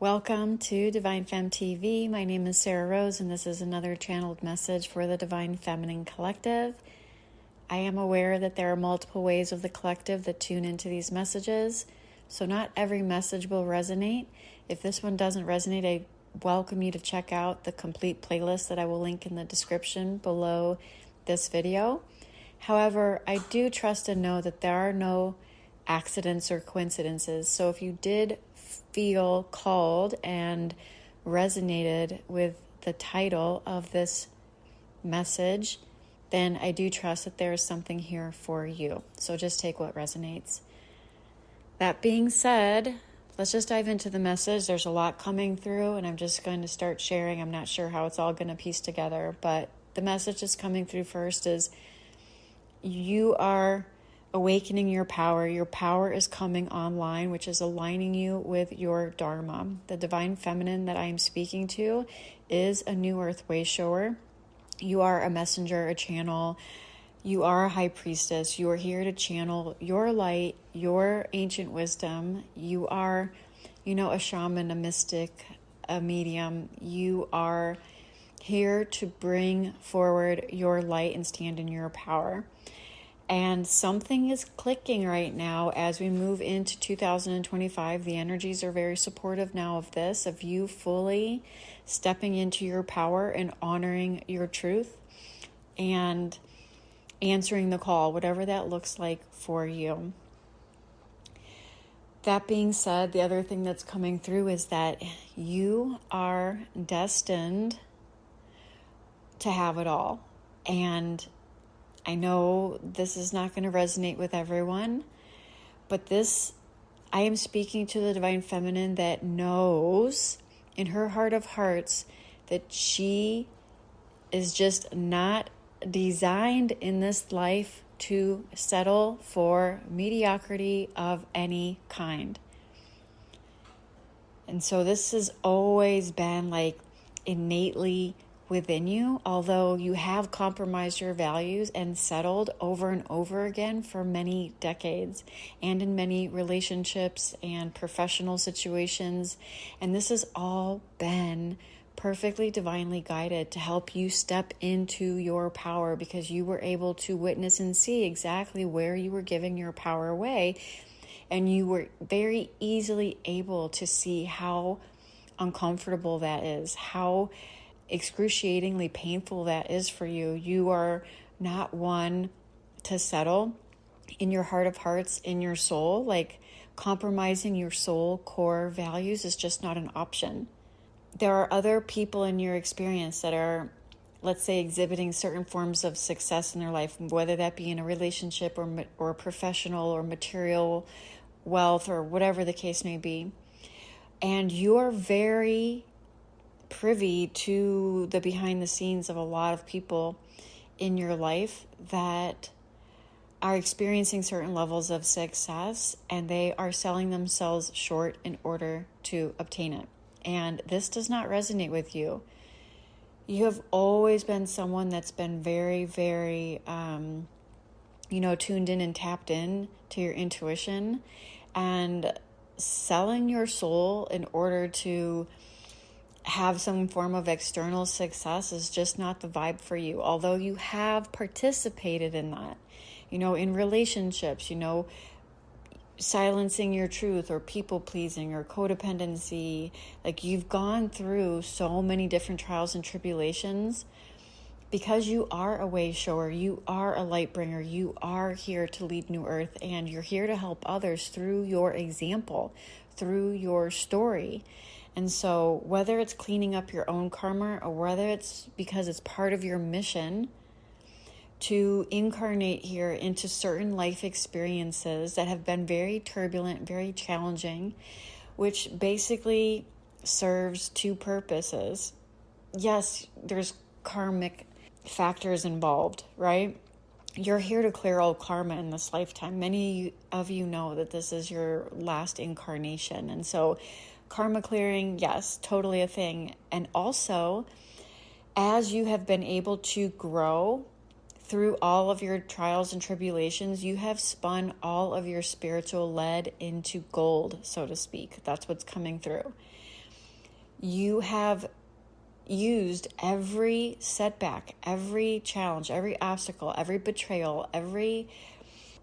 Welcome to Divine Femme TV. My name is Sarah Rose, and this is another channeled message for the Divine Feminine Collective. I am aware that there are multiple ways of the collective that tune into these messages, so not every message will resonate. If this one doesn't resonate, I welcome you to check out the complete playlist that I will link in the description below this video. However, I do trust and know that there are no accidents or coincidences. So if you did feel called and resonated with the title of this message, then I do trust that there is something here for you. So just take what resonates. That being said, let's just dive into the message. There's a lot coming through, and I'm just going to start sharing. I'm not sure how it's all going to piece together, but the message that's coming through first is you are awakening your power. Your power is coming online, which is aligning you with your Dharma. The Divine Feminine that I am speaking to is a new earth way shower. You are a messenger, a channel. You are a high priestess. You are here to channel your light, your ancient wisdom. You are, a shaman, a mystic, a medium. You are here to bring forward your light and stand in your power. And something is clicking right now as we move into 2025. The energies are very supportive now of this, of you fully stepping into your power and honoring your truth and answering the call, whatever that looks like for you. That being said, the other thing that's coming through is that you are destined to have it all. And I know this is not going to resonate with everyone, but I am speaking to the Divine Feminine that knows in her heart of hearts that she is just not designed in this life to settle for mediocrity of any kind. And so this has always been like innately within you, although you have compromised your values and settled over and over again for many decades and in many relationships and professional situations. And this has all been perfectly divinely guided to help you step into your power, because you were able to witness and see exactly where you were giving your power away. And you were very easily able to see how uncomfortable that is, how excruciatingly painful that is for you. You are not one to settle in your heart of hearts, in your soul. Like, compromising your soul core values is just not an option. There are other people in your experience that are, let's say, exhibiting certain forms of success in their life, whether that be in a relationship or professional or material wealth or whatever the case may be. And you are very privy to the behind the scenes of a lot of people in your life that are experiencing certain levels of success, and they are selling themselves short in order to obtain it. And this does not resonate with you. You have always been someone that's been very, very, tuned in and tapped in to your intuition, and selling your soul in order to have some form of external success is just not the vibe for you. Although you have participated in that, in relationships, silencing your truth or people pleasing or codependency. Like, you've gone through so many different trials and tribulations because you are a way shower, you are a light bringer, you are here to lead New Earth, and you're here to help others through your example, through your story. And so whether it's cleaning up your own karma or whether it's because it's part of your mission to incarnate here into certain life experiences that have been very turbulent, very challenging, which basically serves two purposes. Yes, there's karmic factors involved, right? You're here to clear all karma in this lifetime. Many of you know that this is your last incarnation. And so karma clearing, yes, totally a thing. And also, as you have been able to grow through all of your trials and tribulations, you have spun all of your spiritual lead into gold, so to speak. That's what's coming through. You have used every setback, every challenge, every obstacle, every betrayal,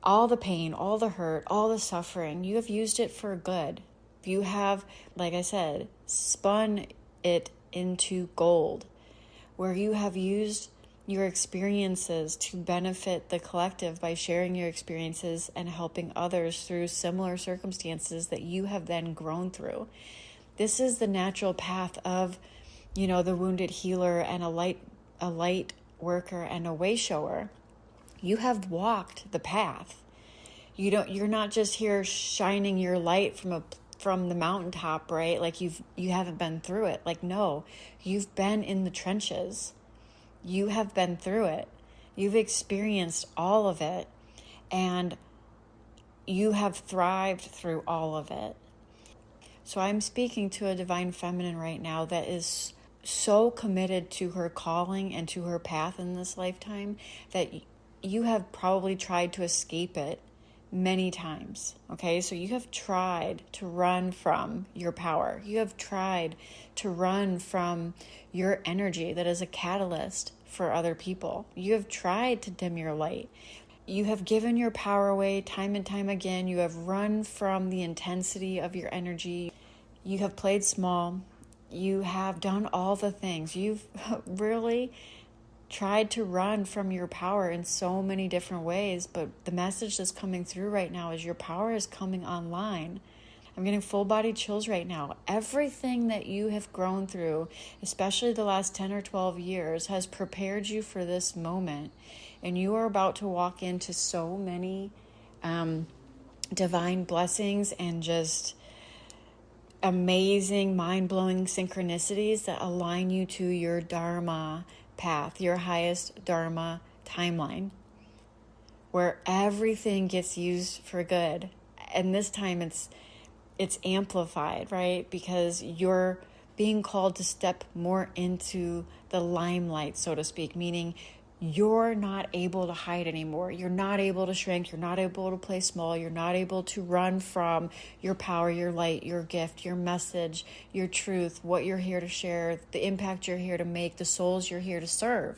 all the pain, all the hurt, all the suffering. You have used it for good. You have, like I said, spun it into gold, where you have used your experiences to benefit the collective by sharing your experiences and helping others through similar circumstances that you have then grown through. This is the natural path of, the wounded healer and a light worker and a way shower. You have walked the path. You're not just here shining your light from the mountaintop, right? Like you haven't been through it. Like, no, you've been in the trenches. You have been through it. You've experienced all of it, and you have thrived through all of it. So I'm speaking to a divine feminine right now that is so committed to her calling and to her path in this lifetime that you have probably tried to escape it many times. Okay, so you have tried to run from your power. You have tried to run from your energy that is a catalyst for other people. You have tried to dim your light. You have given your power away time and time again. You have run from the intensity of your energy. You have played small. You have done all the things. You've really tried to run from your power in so many different ways, but the message that's coming through right now is your power is coming online. I'm getting full body chills right now. Everything that you have grown through, especially the last 10 or 12 years, has prepared you for this moment. And you are about to walk into so many divine blessings and just amazing, mind-blowing synchronicities that align you to your Dharma path, your highest Dharma timeline, where everything gets used for good. And this time it's amplified, right? Because you're being called to step more into the limelight, so to speak, meaning you're not able to hide anymore. You're not able to shrink. You're not able to play small. You're not able to run from your power, your light, your gift, your message, your truth, what you're here to share, the impact you're here to make, the souls you're here to serve.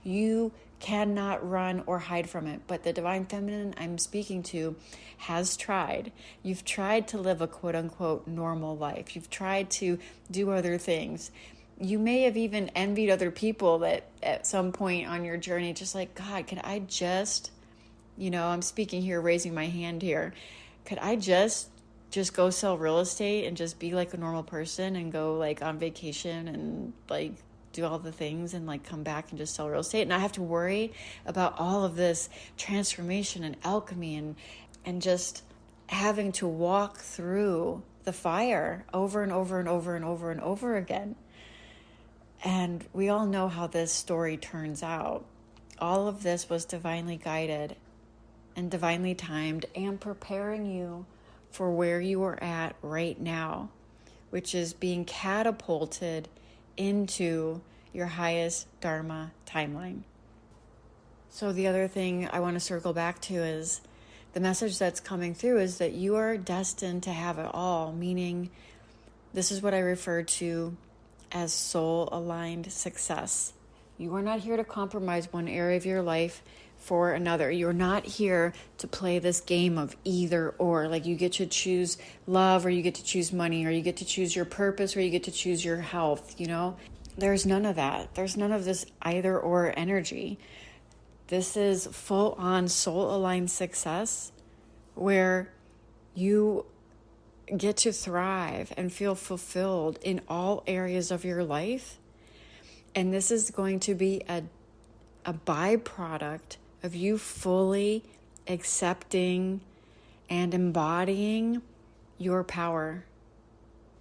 You cannot run or hide from it. But the divine feminine I'm speaking to has tried. You've tried to live a quote unquote normal life. You've tried to do other things. You may have even envied other people that at some point on your journey, just like, God, could I just, I'm speaking here, raising my hand here. Could I just go sell real estate and just be like a normal person and go like on vacation and like do all the things and like come back and just sell real estate and not have to worry about all of this transformation and alchemy and just having to walk through the fire over and over and over and over and over again. And we all know how this story turns out. All of this was divinely guided and divinely timed and preparing you for where you are at right now, which is being catapulted into your highest Dharma timeline. So the other thing I want to circle back to is the message that's coming through is that you are destined to have it all, meaning this is what I refer to as soul-aligned success. You are not here to compromise one area of your life for another. You're not here to play this game of either or, like you get to choose love or you get to choose money or you get to choose your purpose or you get to choose your health, There's none of that. There's none of this either or energy. This is full-on soul-aligned success where you get to thrive and feel fulfilled in all areas of your life. And this is going to be a byproduct of you fully accepting and embodying your power.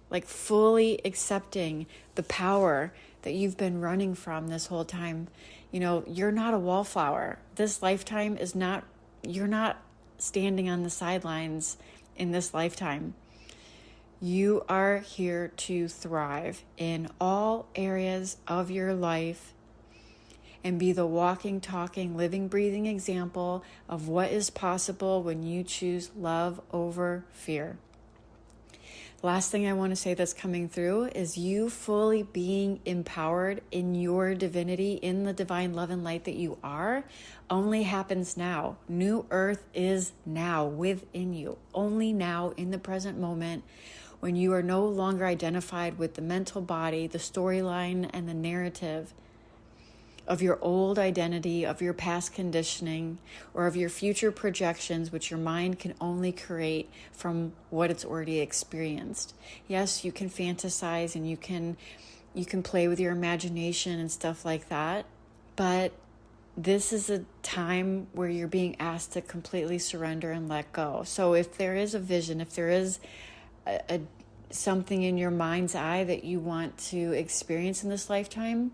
Like fully accepting the power that you've been running from this whole time. You're not a wallflower. This lifetime is not, you're not standing on the sidelines in this lifetime. You are here to thrive in all areas of your life and be the walking, talking, living, breathing example of what is possible when you choose love over fear. Last thing I want to say that's coming through is you fully being empowered in your divinity, in the divine love and light that you are, only happens now. New earth is now within you, only now in the present moment, when you are no longer identified with the mental body, the storyline, and the narrative of your old identity, of your past conditioning, or of your future projections, which your mind can only create from what it's already experienced. Yes, you can fantasize and you can play with your imagination and stuff like that, but this is a time where you're being asked to completely surrender and let go. So if there is a vision, if there is something in your mind's eye that you want to experience in this lifetime,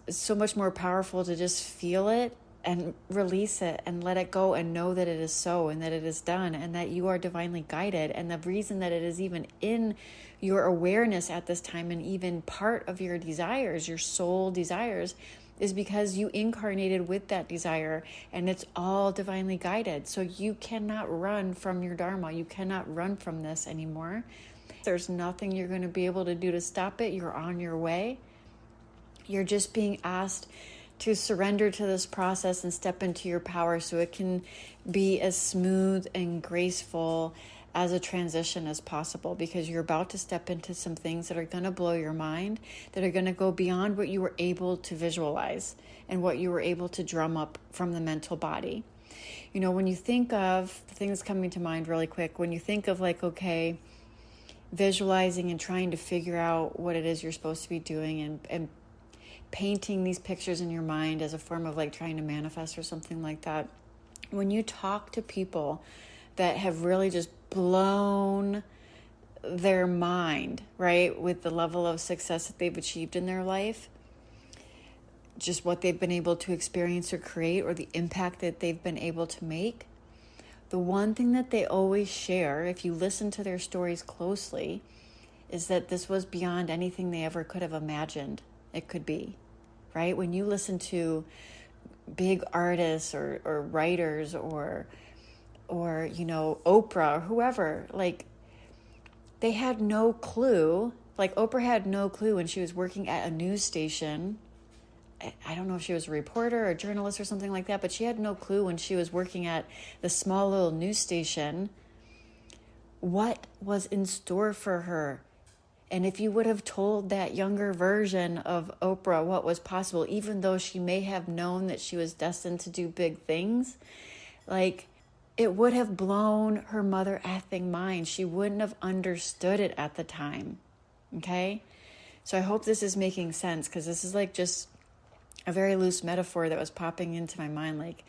it's so much more powerful to just feel it and release it and let it go and know that it is so and that it is done and that you are divinely guided. And the reason that it is even in your awareness at this time and even part of your desires, your soul desires, is because you incarnated with that desire and it's all divinely guided. So you cannot run from your Dharma. You cannot run from this anymore. There's nothing you're going to be able to do to stop it. You're on your way. You're just being asked to surrender to this process and step into your power so it can be as smooth and graceful as a transition as possible, because you're about to step into some things that are going to blow your mind, that are going to go beyond what you were able to visualize and what you were able to drum up from the mental body. You know, when you think of the thing that's coming to mind really quick, when you think of like, okay, visualizing and trying to figure out what it is you're supposed to be doing and painting these pictures in your mind as a form of like trying to manifest or something like that. When you talk to people that have really just blown their mind, right, with the level of success that they've achieved in their life, just what they've been able to experience or create, or the impact that they've been able to make, the one thing that they always share, if you listen to their stories closely, is that this was beyond anything they ever could have imagined it could be, right? When you listen to big artists or writers or you know, Oprah or whoever, like they had no clue. Like Oprah had no clue when she was working at a news station. I don't know if she was a reporter or a journalist or something like that, but she had no clue when she was working at the small little news station what was in store for her. And if you would have told that younger version of Oprah what was possible, even though she may have known that she was destined to do big things, like it would have blown her mother effing mind. She wouldn't have understood it at the time. Okay? So I hope this is making sense, because this is like just a very loose metaphor that was popping into my mind, like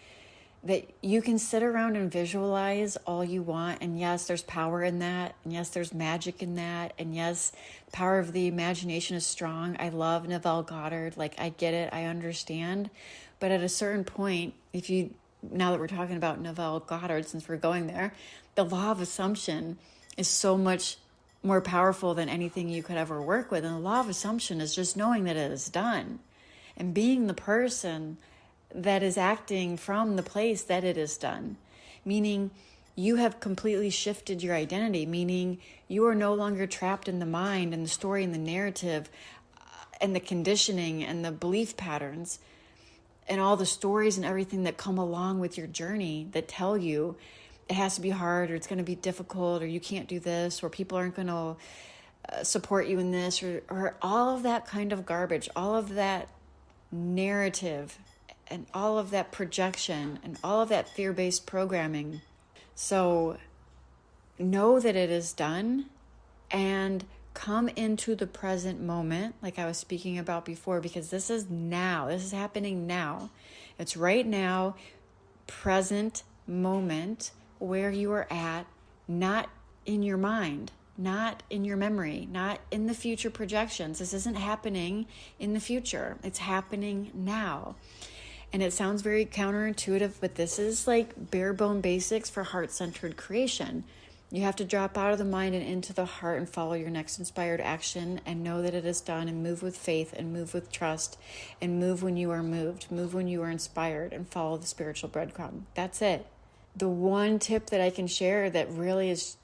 that you can sit around and visualize all you want. And yes, there's power in that. And yes, there's magic in that. And yes, the power of the imagination is strong. I love Neville Goddard. Like, I get it. I understand. But at a certain point, now that we're talking about Neville Goddard, since we're going there, the law of assumption is so much more powerful than anything you could ever work with. And the law of assumption is just knowing that it is done and being the person that is acting from the place that it is done, meaning you have completely shifted your identity, meaning you are no longer trapped in the mind and the story and the narrative and the conditioning and the belief patterns and all the stories and everything that come along with your journey that tell you it has to be hard, or it's going to be difficult, or you can't do this, or people aren't going to support you in this, or all of that kind of garbage, all of that narrative and all of that projection and all of that fear-based programming. So know that it is done and come into the present moment, like I was speaking about before, because this is now. This is happening now. It's right now, present moment, where you are at, not in your mind, not in your memory, not in the future projections. This isn't happening in the future. It's happening now. And it sounds very counterintuitive, but this is like bare bone basics for heart-centered creation. You have to drop out of the mind and into the heart and follow your next inspired action and know that it is done, and move with faith and move with trust and move when you are moved, move when you are inspired, and follow the spiritual breadcrumb. That's it. The one tip that I can share that really is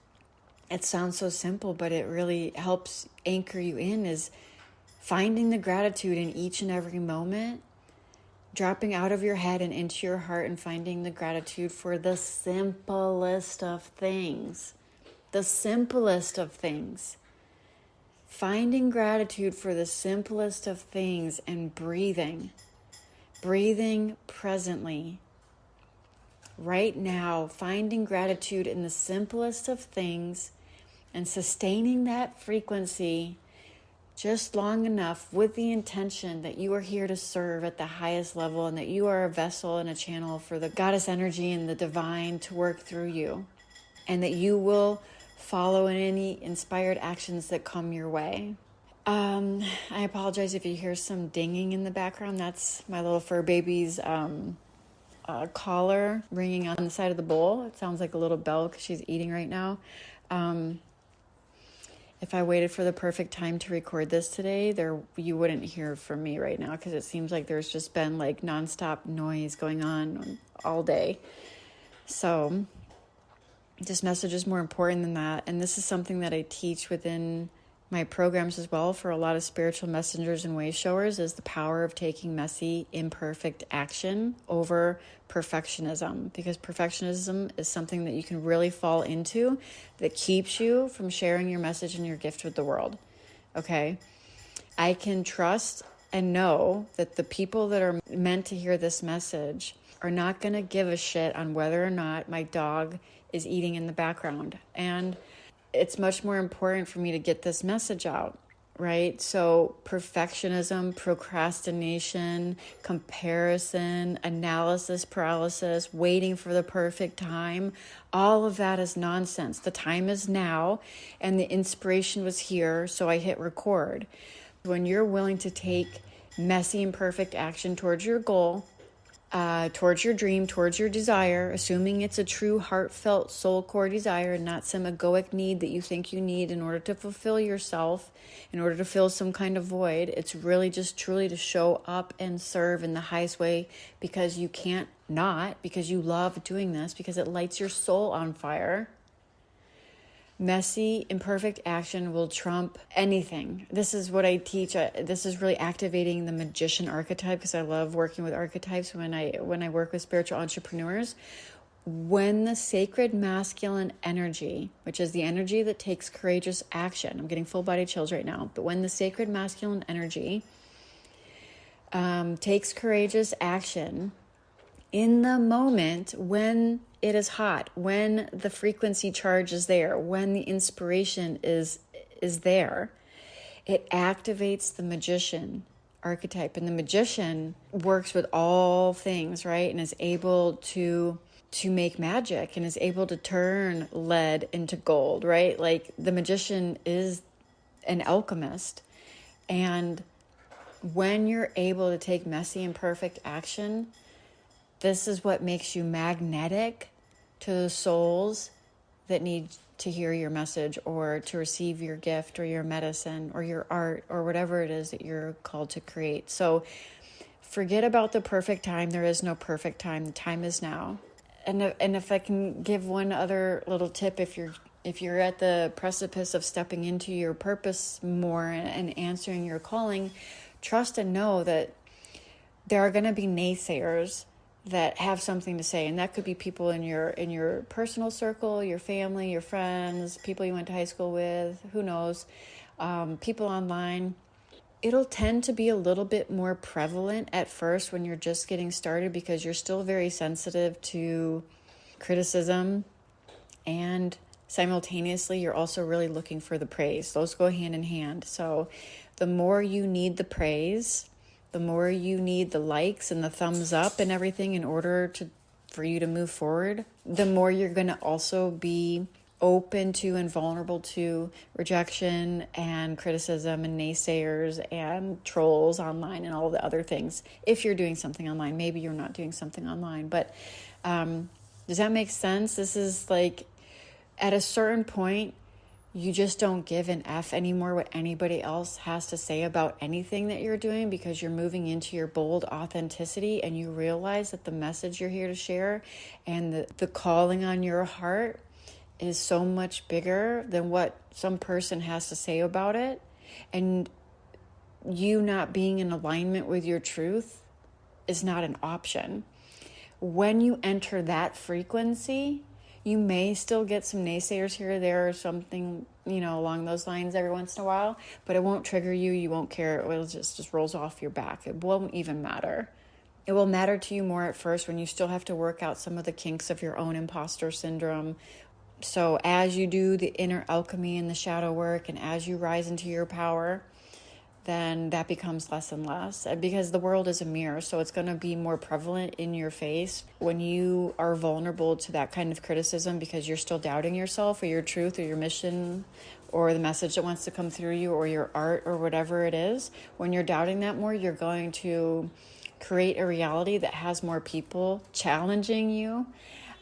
it sounds so simple, but it really helps anchor you in, is finding the gratitude in each and every moment, dropping out of your head and into your heart and finding the gratitude for the simplest of things. The simplest of things. Finding gratitude for the simplest of things and breathing. Breathing presently. Right now, finding gratitude in the simplest of things and sustaining that frequency just long enough with the intention that you are here to serve at the highest level and that you are a vessel and a channel for the goddess energy and the divine to work through you, and that you will follow in any inspired actions that come your way. I apologize if you hear some dinging in the background. That's my little fur baby's collar ringing on the side of the bowl. It sounds like a little bell because she's eating right now. If I waited for the perfect time to record this today, you wouldn't hear from me right now, because it seems like there's just been like nonstop noise going on all day. So this message is more important than that. And this is something that I teach within my programs as well for a lot of spiritual messengers and way showers, is the power of taking messy, imperfect action over perfectionism, because perfectionism is something that you can really fall into that keeps you from sharing your message and your gift with the world. Okay? I can trust and know that the people that are meant to hear this message are not going to give a shit on whether or not my dog is eating in the background. And it's much more important for me to get this message out, right? So perfectionism, procrastination, comparison, analysis paralysis, waiting for the perfect time, all of that is nonsense. The time is now, and the inspiration was here, so I hit record. When you're willing to take messy, imperfect action towards your goal, towards your dream, towards your desire, assuming it's a true heartfelt soul core desire and not some egoic need that you think you need in order to fulfill yourself, in order to fill some kind of void. It's really just truly to show up and serve in the highest way, because you can't not, because you love doing this, because it lights your soul on fire. Messy, imperfect action will trump anything. This is what I teach. This is really activating the magician archetype, because I love working with archetypes when I work with spiritual entrepreneurs. When the sacred masculine energy, which is the energy that takes courageous action, I'm getting full body chills right now, but when the sacred masculine energy takes courageous action in the moment when it is hot, when the frequency charge is there, when the inspiration is there, it activates the magician archetype. And the magician works with all things, right? And is able to make magic and is able to turn lead into gold, right? Like the magician is an alchemist. And when you're able to take messy and perfect action, this is what makes you magnetic to the souls that need to hear your message or to receive your gift or your medicine or your art or whatever it is that you're called to create. So forget about the perfect time. There is no perfect time. The time is now. And if I can give one other little tip, if you're at the precipice of stepping into your purpose more and answering your calling, trust and know that there are going to be naysayers that have something to say, and that could be people in your personal circle, your family, your friends, people you went to high school with, who knows, people online. It'll tend to be a little bit more prevalent at first when you're just getting started, because you're still very sensitive to criticism, and simultaneously you're also really looking for the praise. Those go hand in hand. So the more you need the praise, the more you need the likes and the thumbs up and everything in order for you to move forward, the more you're going to also be open to and vulnerable to rejection and criticism and naysayers and trolls online and all the other things. If you're doing something online, maybe you're not doing something online, but does that make sense? This is like, at a certain point, you just don't give an F anymore what anybody else has to say about anything that you're doing, because you're moving into your bold authenticity, and you realize that the message you're here to share and the calling on your heart is so much bigger than what some person has to say about it. And you not being in alignment with your truth is not an option. When you enter that frequency, you may still get some naysayers here or there or something, along those lines every once in a while, but it won't trigger you. You won't care. It will just rolls off your back. It won't even matter. It will matter to you more at first when you still have to work out some of the kinks of your own imposter syndrome. So as you do the inner alchemy and the shadow work, and as you rise into your power, then that becomes less and less, because the world is a mirror. So it's going to be more prevalent in your face when you are vulnerable to that kind of criticism, because you're still doubting yourself or your truth or your mission or the message that wants to come through you or your art or whatever it is. When you're doubting that more, you're going to create a reality that has more people challenging you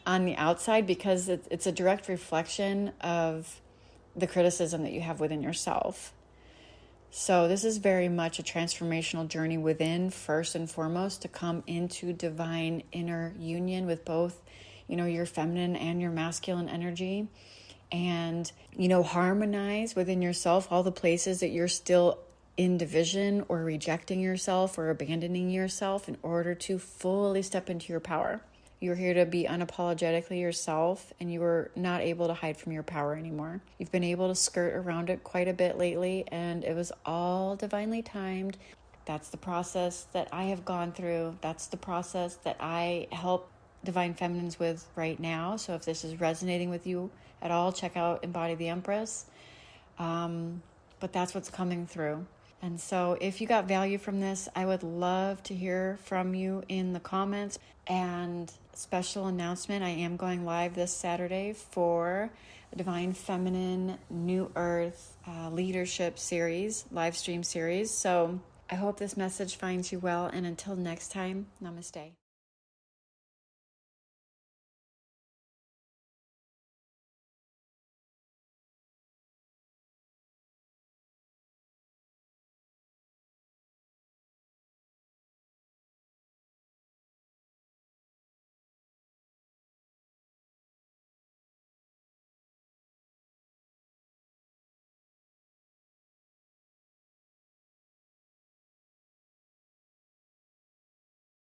on the outside, because it's a direct reflection of the criticism that you have within yourself. So this is very much a transformational journey within, first and foremost, to come into divine inner union with both, your feminine and your masculine energy, and, harmonize within yourself all the places that you're still in division or rejecting yourself or abandoning yourself in order to fully step into your power. You're here to be unapologetically yourself, and you are not able to hide from your power anymore. You've been able to skirt around it quite a bit lately, and it was all divinely timed. That's the process that I have gone through. That's the process that I help divine feminines with right now. So if this is resonating with you at all, check out Embody the Empress. But that's what's coming through. And so if you got value from this, I would love to hear from you in the comments. And special announcement, I am going live this Saturday for a Divine Feminine New Earth leadership series, live stream series. So I hope this message finds you well. And until next time, namaste.